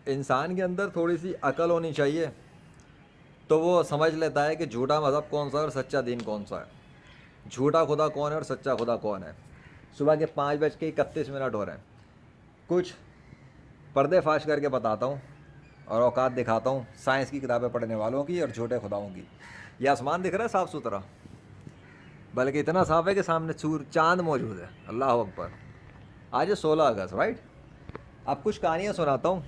انسان کے اندر تھوڑی سی عقل ہونی چاہیے تو وہ سمجھ لیتا ہے کہ جھوٹا مذہب کون سا ہے اور سچا دین کون سا ہے، جھوٹا خدا کون ہے اور سچا خدا کون ہے۔ صبح کے 5:31 ہو رہے ہیں، کچھ پردے فاش کر کے بتاتا ہوں اور اوقات دکھاتا ہوں سائنس کی کتابیں پڑھنے والوں کی اور جھوٹے خداؤں کی۔ یہ آسمان دکھ رہا ہے صاف ستھرا، بلکہ اتنا صاف ہے کہ سامنے چاند موجود ہے، اللہ اکبر۔ آج ہے 16 اگست، رائٹ؟ اب کچھ کہانیاں سناتا ہوں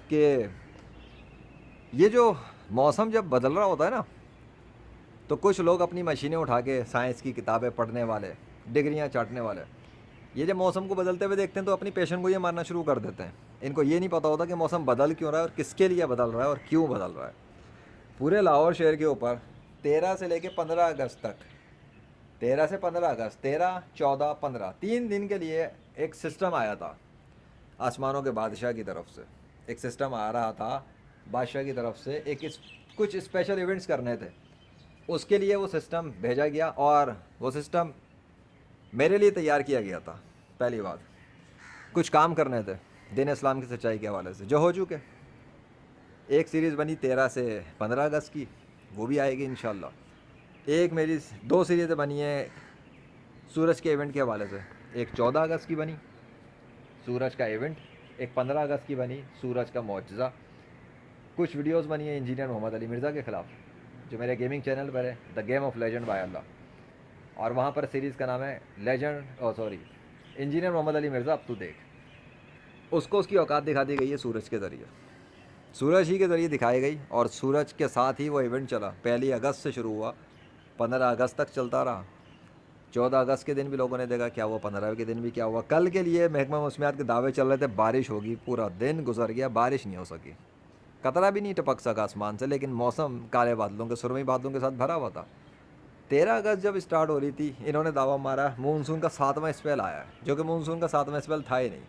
کہ یہ جو موسم جب بدل رہا ہوتا ہے نا، تو کچھ لوگ اپنی مشینیں اٹھا کے، سائنس کی کتابیں پڑھنے والے، ڈگریاں چاٹنے والے، یہ جب موسم کو بدلتے ہوئے دیکھتے ہیں تو اپنی پیشن کو یہ مارنا شروع کر دیتے ہیں۔ ان کو یہ نہیں پتہ ہوتا کہ موسم بدل کیوں رہا ہے اور کس کے لیے بدل رہا ہے اور کیوں بدل رہا ہے۔ پورے لاہور شہر کے اوپر 13 سے لے کے 15 اگست تک، 13 سے 15 اگست، 13، 14، 15، 3 دن کے لیے ایک سسٹم آیا تھا آسمانوں کے بادشاہ کی طرف سے۔ ایک سسٹم آ رہا تھا بادشاہ کی طرف سے، کچھ اسپیشل ایونٹس کرنے تھے، اس کے لیے وہ سسٹم بھیجا گیا، اور وہ سسٹم میرے لیے تیار کیا گیا تھا۔ پہلی بات، کچھ کام کرنے تھے دین اسلام کی سچائی کے حوالے سے جو ہو چکے۔ ایک سیریز بنی 13 سے 15 اگست کی، وہ بھی آئے گی انشاءاللہ۔ ایک میری 2 سیریزیں بنی ہیں سورج کے ایونٹ کے حوالے سے، ایک 14 اگست کی بنی سورج کا ایونٹ، ایک 15 اگست کی بنی سورج کا معجزہ۔ کچھ ویڈیوز بنی ہیں انجینئر محمد علی مرزا کے خلاف، جو میرے گیمنگ چینل پر ہے، دا گیم آف لیجنڈ بائی اللہ، اور وہاں پر سیریز کا نام ہے انجینئر محمد علی مرزا اب تو دیکھ۔ اس کو اس کی اوقات دکھا دی گئی ہے سورج کے ذریعے، سورج ہی کے ذریعے دکھائی گئی، اور سورج کے ساتھ ہی وہ ایونٹ چلا۔ 1 اگست سے شروع ہوا، 15 اگست تک چلتا رہا۔ 14 اگست کے دن بھی لوگوں نے دیکھا کیا ہوا، 15 کے دن بھی کیا ہوا۔ کل کے لیے محکمہ موسمیات کے دعوے چل رہے تھے بارش ہوگی، پورا دن گزر گیا، بارش نہیں ہو سکی، قطرہ بھی نہیں ٹپک سکا آسمان سے، لیکن موسم کالے بادلوں کے، سرمئی بادلوں کے ساتھ بھرا ہوا تھا۔ 13 اگست جب اسٹارٹ ہو رہی تھی، انہوں نے دعویٰ مارا مونسون کا 7واں اسپیل آیا ہے، جو کہ مونسون کا 7واں اسپیل تھا ہی نہیں۔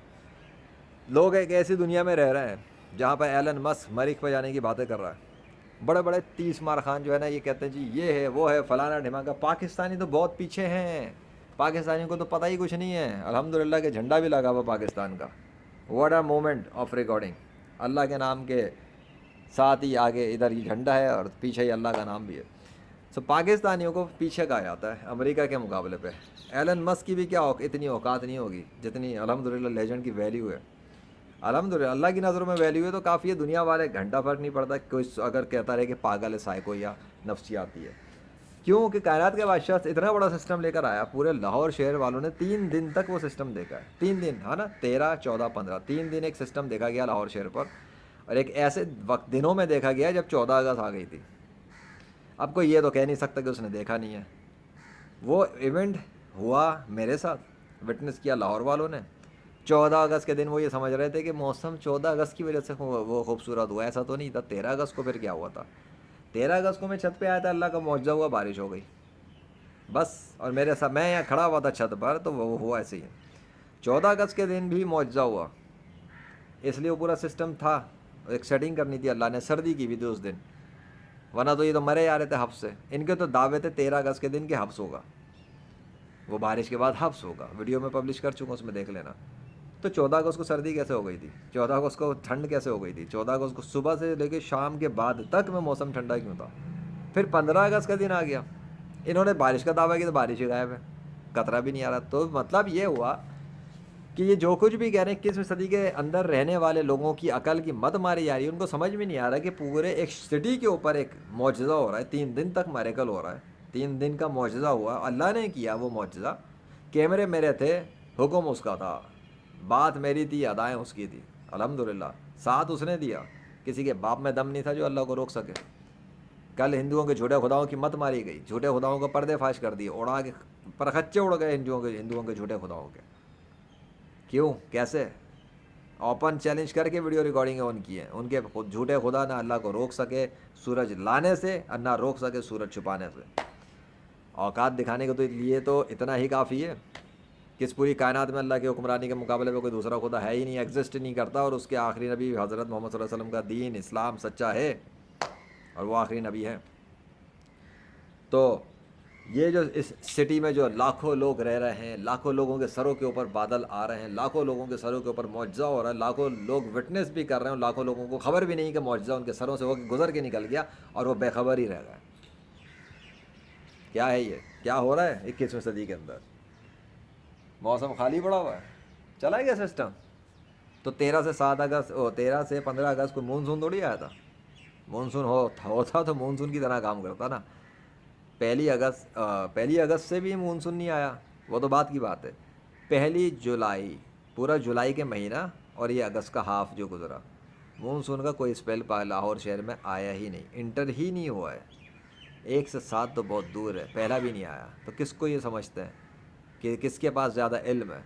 لوگ ایک ایسی دنیا میں رہ رہے ہیں جہاں پہ ایلن مسک مریخ پہ جانے کی باتیں کر رہا ہے، بڑے بڑے 30 مار خان جو ہے نا، یہ کہتے ہیں جی یہ ہے وہ ہے فلانا ڈھماکا۔ پاکستانی تو بہت پیچھے ہیں، پاکستانیوں کو تو پتہ ہی کچھ نہیں ہے۔ الحمدللہ کہ جھنڈا بھی لگا ہوا پاکستان کا، what a moment of recording. اللہ کے نام کے ساتھ ہی آگے ادھر یہ جھنڈا ہے اور پیچھے ہی اللہ کا نام بھی ہے۔ سو پاکستانیوں کو پیچھے کہا جاتا ہے امریکہ کے مقابلے پہ۔ ایلن مسک کی بھی کیا اتنی اوقات نہیں ہوگی جتنی الحمدللہ لیجنڈ کی ویلیو ہے۔ الحمدللہ اللہ کی نظروں میں ویلیو ہے تو کافی ہے، دنیا والے گھنٹہ فرق نہیں پڑتا، کوئی اگر کہتا رہے کہ پاگل ہے، سائیکو یا نفسیاتی ہے۔ کیوں کہ کائنات کے بادشاہ اتنا بڑا سسٹم لے کر آیا، پورے لاہور شہر والوں نے 3 دن تک وہ سسٹم دیکھا ہے۔ 3 دن، ہے نا، 13، 14، 15، 3 دن ایک سسٹم دیکھا گیا لاہور شہر پر، اور ایک ایسے وقت دنوں میں دیکھا گیا جب 14 اگست آ گئی تھی۔ اب کوئی یہ تو کہہ نہیں سکتا کہ اس نے دیکھا نہیں ہے۔ وہ ایونٹ ہوا میرے ساتھ، وٹنس کیا لاہور والوں نے۔ 14 اگست کے دن وہ یہ سمجھ رہے تھے کہ موسم 14 اگست کی وجہ سے وہ خوبصورت ہوا، ایسا تو نہیں تھا۔ 13 اگست کو پھر کیا ہوا تھا؟ 13 اگست کو میں چھت پہ آیا تھا، اللہ کا معجزہ ہوا، بارش ہو گئی بس، اور میرے ساتھ میں یہاں کھڑا ہوا تھا چھت پر، تو وہ ہوا ایسے ہی۔ 14 اگست کے دن بھی معجزہ ہوا، اس لیے وہ پورا سسٹم تھا، ایک سیٹنگ کرنی تھی اللہ نے، سردی کی بھی تھی اس دن، ورنہ تو یہ تو مرے جا رہے تھے حبس سے۔ ان کے تو دعوے تھے 13 اگست کے دن کے حبس ہوگا، وہ بارش کے بعد حبس ہوگا، ویڈیو میں پبلش کر چکا ہوں، اس میں دیکھ لینا۔ تو 14 اگست کو سردی کیسے ہو گئی تھی؟ 14 اگست کو ٹھنڈ کیسے ہو گئی تھی؟ 14 اگست کو صبح سے لے کے شام کے بعد تک میں موسم ٹھنڈا کیوں تھا؟ پھر 15 اگست کا دن آ گیا، انہوں نے بارش کا دعویٰ کیا تو بارش ہی غائب ہے، قطرہ بھی نہیں آ رہا۔ تو مطلب یہ ہوا کہ یہ جو کچھ بھی کہہ رہے ہیں، 21ویں صدی کے اندر رہنے والے لوگوں کی عقل کی مت ماری جا رہی ہے، ان کو سمجھ میں نہیں آ رہا کہ پورے ایک سٹی کے اوپر ایک معجزہ ہو رہا ہے، 3 دن تک میریکل ہو رہا ہے، 3 دن کا معجزہ ہوا، اللہ نے کیا وہ معجزہ، کیمرے میرے تھے، حکم اس کا تھا، بات میری تھی، ادائیں اس کی تھی، الحمدللہ ساتھ اس نے دیا، کسی کے باپ میں دم نہیں تھا جو اللہ کو روک سکے۔ کل ہندوؤں کے جھوٹے خداؤں کی مت ماری گئی، جھوٹے خداؤں کو پردے فاش کر دیے، اڑا کے پرخچے اڑ گئے ہندوؤں کے جھوٹے خداؤں کے۔ کیوں؟ کیسے؟ اوپن چیلنج کر کے ویڈیو ریکارڈنگ آن کی ہے، ان کے جھوٹے خدا نہ اللہ کو روک سکے سورج لانے سے، اور نہ روک سکے سورج چھپانے سے۔ اوقات دکھانے کے تو لیے تو اتنا ہی کافی ہے کہ اس پوری کائنات میں اللہ کی حکمرانی کے مقابلے میں کوئی دوسرا خدا ہے ہی نہیں، ایگزسٹ نہیں کرتا، اور اس کے آخری نبی حضرت محمد صلی اللہ علیہ وسلم کا دین اسلام سچا ہے، اور وہ آخری نبی ہے۔ تو یہ جو اس سٹی میں جو لاکھوں لوگ رہ رہے ہیں، لاکھوں لوگوں کے سروں کے اوپر بادل آ رہے ہیں، لاکھوں لوگوں کے سروں کے اوپر معجزہ ہو رہا ہے، لاکھوں لوگ وٹنس بھی کر رہے ہیں، لاکھوں لوگوں کو خبر بھی نہیں کہ معجزہ ان کے سروں سے ہو کے گزر کے نکل گیا اور وہ بے خبر ہی رہ گئے. کیا ہے یہ؟ کیا ہو رہا ہے 21ویں صدی کے اندر؟ موسم خالی پڑا ہوا ہے، چلا گیا سسٹم. تو 13 سے 15 اگست کو مونسون تھوڑی آیا تھا. مونسون ہوتا تو مونسون کی طرح کام کرتا نا. 1 اگست سے بھی مونسون نہیں آیا، وہ تو بات کی بات ہے. 1 جولائی، پورا جولائی کے مہینہ اور یہ اگست کا ہاف جو گزرا، مونسون کا کوئی اسپیل لاہور شہر میں آیا ہی نہیں، انٹر ہی نہیں ہوا ہے. 1 سے 7 تو بہت دور ہے، پہلا بھی نہیں آیا. تو کس کو یہ سمجھتے ہیں کہ کس کے پاس زیادہ علم ہے،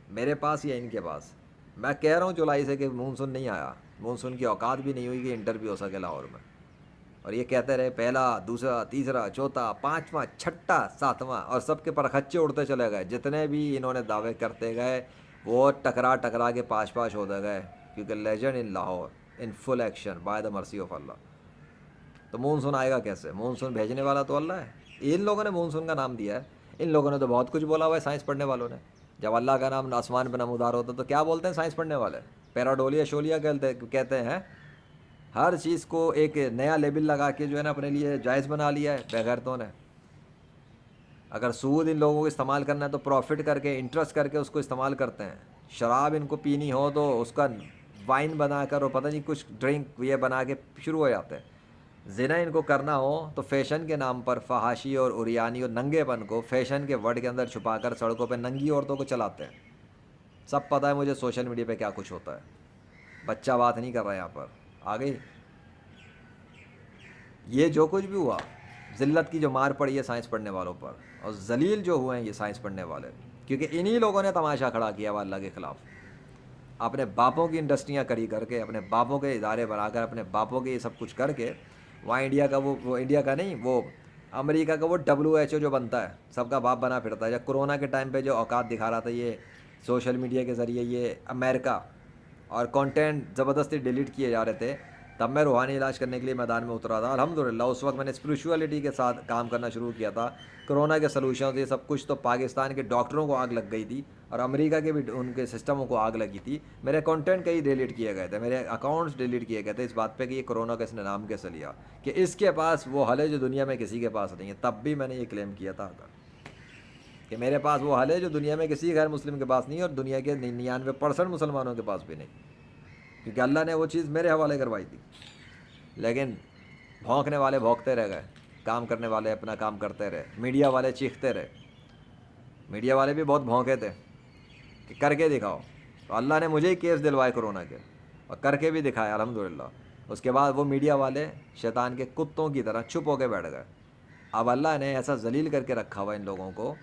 میرے پاس یا ان کے پاس؟ میں کہہ رہا ہوں جولائی سے کہ مونسون نہیں آیا، مونسون کی اوقات بھی نہیں ہوئی کہ انٹر بھی ہو سکے لاہور میں. اور یہ کہتے رہے پہلا، دوسرا، تیسرا، چوتھا، پانچواں، چھٹا، ساتواں، اور سب کے پرخچے اڑتے چلے گئے. جتنے بھی انہوں نے دعوے کرتے گئے وہ ٹکرا کے پاش ہوتے گئے، کیونکہ legend in Lahore in full action by the mercy of اللہ. تو مونسون آئے گا کیسے؟ مونسون بھیجنے والا تو اللہ ہے. ان لوگوں نے مونسون کا نام دیا ہے. ان لوگوں نے تو بہت کچھ بولا ہوا ہے سائنس پڑھنے والوں نے. جب اللہ کا نام آسمان پہ نمودار ہوتا تو کیا بولتے ہیں سائنس پڑھنے والے؟ پیراڈولیا شولیا کہتے ہیں. ہر چیز کو ایک نیا لیبل لگا کے جو ہے نا اپنے لیے جائز بنا لیا ہے بغیرتوں نے. اگر سود ان لوگوں کو استعمال کرنا ہے تو پروفٹ کر کے، انٹرسٹ کر کے اس کو استعمال کرتے ہیں. شراب ان کو پینی ہو تو اس کا وائن بنا کر اور پتہ نہیں کچھ ڈرنک یہ بنا کے شروع ہو جاتے ہیں. زنا ان کو کرنا ہو تو فیشن کے نام پر فحاشی اور عریانی اور ننگے پن کو فیشن کے ورڈ کے اندر چھپا کر سڑکوں پہ ننگی عورتوں کو چلاتے ہیں. سب پتہ ہے مجھے سوشل میڈیا پہ کیا کچھ ہوتا ہے. بچہ بات نہیں کر رہا یہاں پر. آ گئی یہ جو کچھ بھی ہوا، ذلت کی جو مار پڑی ہے سائنس پڑھنے والوں پر، اور ذلیل جو ہوئے ہیں یہ سائنس پڑھنے والے، کیونکہ انہی لوگوں نے تماشا کھڑا کیا ہوا اللہ کے خلاف. اپنے باپوں کی انڈسٹریاں کھڑی کر کے، اپنے باپوں کے ادارے بنا کر، اپنے باپوں کے یہ سب کچھ کر کے، وہاں انڈیا کا وہ انڈیا کا نہیں، وہ امریکہ کا وہ WHO جو بنتا ہے سب کا باپ بنا پھرتا ہے. جب کرونا کے ٹائم پہ جو اوقات دکھا رہا تھا یہ سوشل میڈیا کے ذریعے یہ امریکہ، اور کانٹینٹ زبردستی ڈیلیٹ کیے جا رہے تھے، تب میں روحانی علاج کرنے کے لیے میدان میں اترا تھا. الحمدللہ اس وقت میں نے اسپریچولیٹی کے ساتھ کام کرنا شروع کیا تھا. کرونا کے سلوشنز یہ سب کچھ تو پاکستان کے ڈاکٹروں کو آگ لگ گئی تھی، اور امریکہ کے بھی ان کے سسٹموں کو آگ لگی تھی. میرے کانٹینٹ کئی ڈیلیٹ کیے گئے تھے، میرے اکاؤنٹس ڈیلیٹ کیے گئے تھے اس بات پہ کہ یہ کرونا کا اس نے نام کیسے لیا، کہ اس کے پاس وہ حل ہے جو دنیا میں کسی کے پاس نہیں ہے. تب بھی میں نے یہ کلیم کیا تھا کہ میرے پاس وہ حل ہے جو دنیا میں کسی غیر مسلم کے پاس نہیں ہے، اور دنیا کے 99% مسلمانوں کے پاس بھی نہیں، کیونکہ اللہ نے وہ چیز میرے حوالے کروائی تھی. لیکن بھونکنے والے بھونکتے رہ گئے، کام کرنے والے اپنا کام کرتے رہے. میڈیا والے چیختے رہے. میڈیا والے بھی بہت بھونکے تھے کہ کر کے دکھاؤ. تو اللہ نے مجھے ہی کیس دلوائے کرونا کے، اور کر کے بھی دکھایا الحمدللہ. اس کے بعد وہ میڈیا والے شیطان کے کتوں کی طرح چپ ہو کے بیٹھ گئے. اب اللہ نے ایسا ذلیل کر کے رکھا ہوا ان لوگوں کو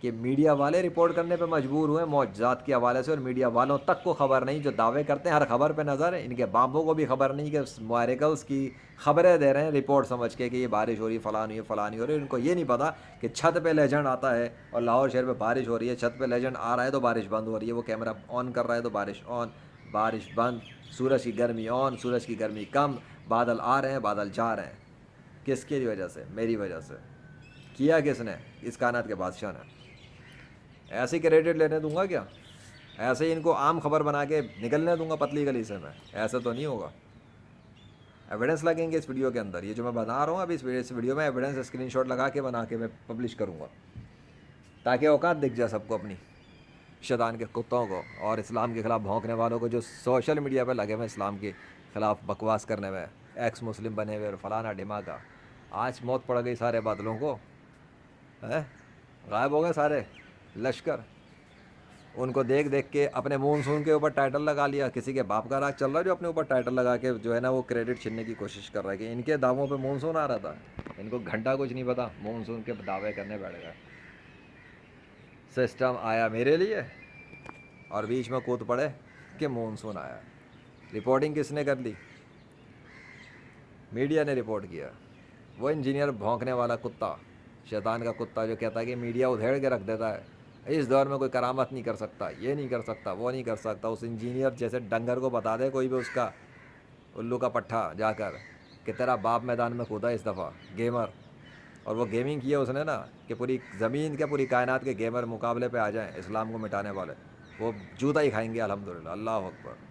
کہ میڈیا والے رپورٹ کرنے پہ مجبور ہوئے معجزات کے حوالے سے، اور میڈیا والوں تک کو خبر نہیں جو دعوے کرتے ہیں ہر خبر پہ نظر ہے. ان کے باپوں کو بھی خبر نہیں کہ میریکلس کی خبریں دے رہے ہیں رپورٹ سمجھ کے کہ یہ بارش ہو رہی ہے، فلاں ہو رہی ہے. ان کو یہ نہیں پتا کہ چھت پہ لیجنڈ آتا ہے اور لاہور شہر پہ بارش ہو رہی ہے. چھت پہ لیجنڈ آ رہا ہے تو بارش بند ہو رہی ہے، وہ کیمرہ آن کر رہا ہے تو بارش آن، بارش بند، سورج کی گرمی آن، سورج کی گرمی کم، بادل آ رہے ہیں، بادل جا رہے ہیں. کس کی وجہ سے؟ میری وجہ سے. کیا کس نے؟ اس کائنات کے بادشاہ نے. ایسے کریڈٹ لینے دوں گا کیا؟ ایسے ہی ان کو عام خبر بنا کے نکلنے دوں گا پتلی گلی سے میں؟ ایسا تو نہیں ہوگا. ایویڈنس لگیں گے اس ویڈیو کے اندر. یہ جو میں بنا رہا ہوں ابھی اس ویڈیو میں ایویڈنس اسکرین شاٹ لگا کے بنا کے میں پبلش کروں گا، تاکہ اوقات دکھ جائے سب کو اپنی شیطان کے کتوں کو اور اسلام کے خلاف بھونکنے والوں کو جو سوشل میڈیا پہ لگے ہوئے اسلام کے خلاف بکواس کرنے میں، ایکس مسلم بنے ہوئے اور فلانا ڈھماکا. آج موت پڑ گئی سارے بادلوں کو، غائب ہو گئے سارے لشکر. ان کو دیکھ کے اپنے مونسون کے اوپر ٹائٹل لگا لیا. کسی کے باپ کا راج چل رہا ہے جو اپنے اوپر ٹائٹل لگا کے جو ہے نا وہ کریڈٹ چھیننے کی کوشش کر رہا ہے کہ ان کے دعووں پہ مونسون آ رہا تھا. ان کو گھنٹہ کچھ نہیں پتا، مونسون کے دعوے کرنے بیٹھ گئے. سسٹم آیا میرے لیے اور بیچ میں کود پڑے کہ مونسون آیا. رپورٹنگ کس نے کر لی؟ میڈیا نے رپورٹ کیا. وہ انجینئر بھونکنے والا کتا، شیطان کا کتا جو کہتا ہے کہ میڈیا ادھیڑ کے رکھ دیتا ہے، اس دور میں کوئی کرامت نہیں کر سکتا، یہ نہیں کر سکتا، وہ نہیں کر سکتا. اس انجینئر جیسے ڈنگر کو بتا دے کوئی بھی اس کا الو کا پٹھا جا کر کہ تیرا باپ میدان میں کودا اس دفعہ گیمر، اور وہ گیمنگ کی ہے اس نے نا کہ پوری زمین کے پوری کائنات کے گیمر مقابلے پہ آ جائیں اسلام کو مٹانے والے، وہ جوتا ہی کھائیں گے الحمدللہ۔ اللہ اکبر۔